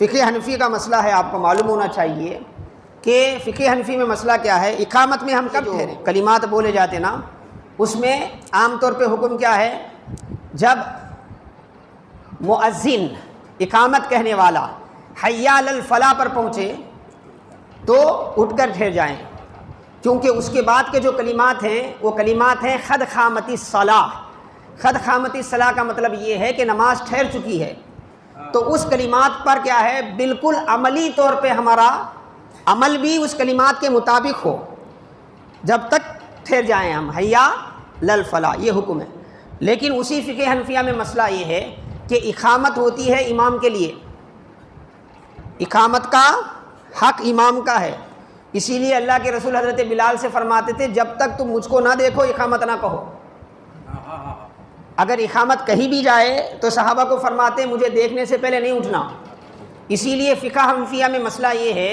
فقہ حنفی کا مسئلہ ہے، آپ کو معلوم ہونا چاہیے کہ فقہ حنفی میں مسئلہ کیا ہے۔ اقامت میں ہم کب ٹھہرے، کلمات بولے جاتے نا، اس میں عام طور پہ حکم کیا ہے، جب مؤذن اقامت کہنے والا حی علی الفلاح پر پہنچے تو اٹھ کر ٹھہر جائیں، کیونکہ اس کے بعد کے جو کلمات ہیں وہ کلمات ہیں قد قامت الصلاۃ۔ قد قامت الصلاۃ کا مطلب یہ ہے کہ نماز ٹھہر چکی ہے، تو اس کلمات پر کیا ہے، بالکل عملی طور پہ ہمارا عمل بھی اس کلمات کے مطابق ہو، جب تک ٹھہر جائیں ہم حی علی الفلاح، یہ حکم ہے۔ لیکن اسی فقہ حنفیہ میں مسئلہ یہ ہے کہ اقامت ہوتی ہے امام کے لیے، اقامت کا حق امام کا ہے، اسی لیے اللہ کے رسول حضرت بلال سے فرماتے تھے جب تک تم مجھ کو نہ دیکھو اقامت نہ کہو۔ اگر اقامت کہیں بھی جائے تو صحابہ کو فرماتے مجھے دیکھنے سے پہلے نہیں اٹھنا۔ اسی لیے فقہ حنفیہ میں مسئلہ یہ ہے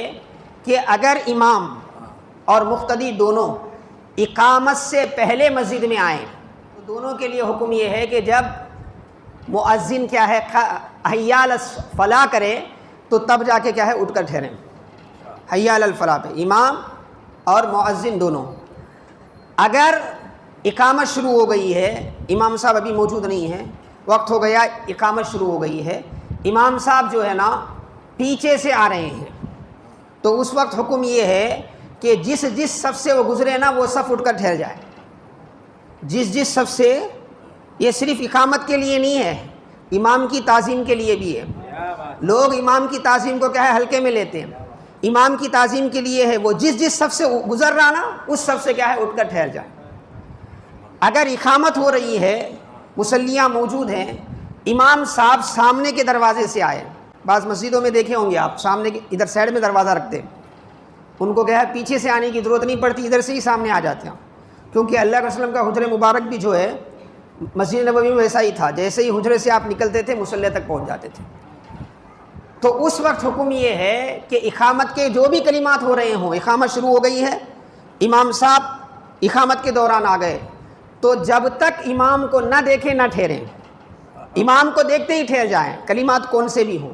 کہ اگر امام اور مقتدی دونوں اقامت سے پہلے مسجد میں آئیں تو دونوں کے لیے حکم یہ ہے کہ جب مؤذن کیا ہے حی علی الفلاح کرے تو تب جا کے کیا ہے اٹھ کر ٹھہریں حی علی الفلاح پہ، امام اور مؤذن دونوں۔ اگر اقامت شروع ہو گئی ہے، امام صاحب ابھی موجود نہیں ہیں، وقت ہو گیا، اقامت شروع ہو گئی ہے، امام صاحب جو ہے نا پیچھے سے آ رہے ہیں، تو اس وقت حکم یہ ہے کہ جس جس صف سے وہ گزرے نا وہ صف اٹھ کر ٹھہر جائے۔ جس جس صف سے، یہ صرف اقامت کے لیے نہیں ہے، امام کی تعظیم کے لیے بھی ہے۔ لوگ امام کی تعظیم کو کیا ہے ہلکے میں لیتے ہیں، امام کی تعظیم کے لیے ہے وہ جس جس صف سے گزر رہا نا اس صف سے کیا ہے اٹھ کر ٹھہر جائے۔ اگر اقامت ہو رہی ہے، مصلیاں موجود ہیں، امام صاحب سامنے کے دروازے سے آئے، بعض مسجدوں میں دیکھے ہوں گے آپ، سامنے کے ادھر سائڈ میں دروازہ رکھتے ہیں، ان کو کیا ہے پیچھے سے آنے کی ضرورت نہیں پڑتی، ادھر سے ہی سامنے آ جاتے ہیں، کیونکہ اللہ کے وسلم کا حجر مبارک بھی جو ہے مسجد نبوی میں ویسا ہی تھا، جیسے ہی حجرے سے آپ نکلتے تھے مصلی تک پہنچ جاتے تھے۔ تو اس وقت حکم یہ ہے کہ اقامت کے جو بھی کلمات ہو رہے ہوں، اقامت شروع ہو گئی ہے، امام صاحب اقامت کے دوران آ گئے، تو جب تک امام کو نہ دیکھیں نہ ٹھہریں، امام کو دیکھتے ہی ٹھہر جائیں، کلمات کون سے بھی ہوں۔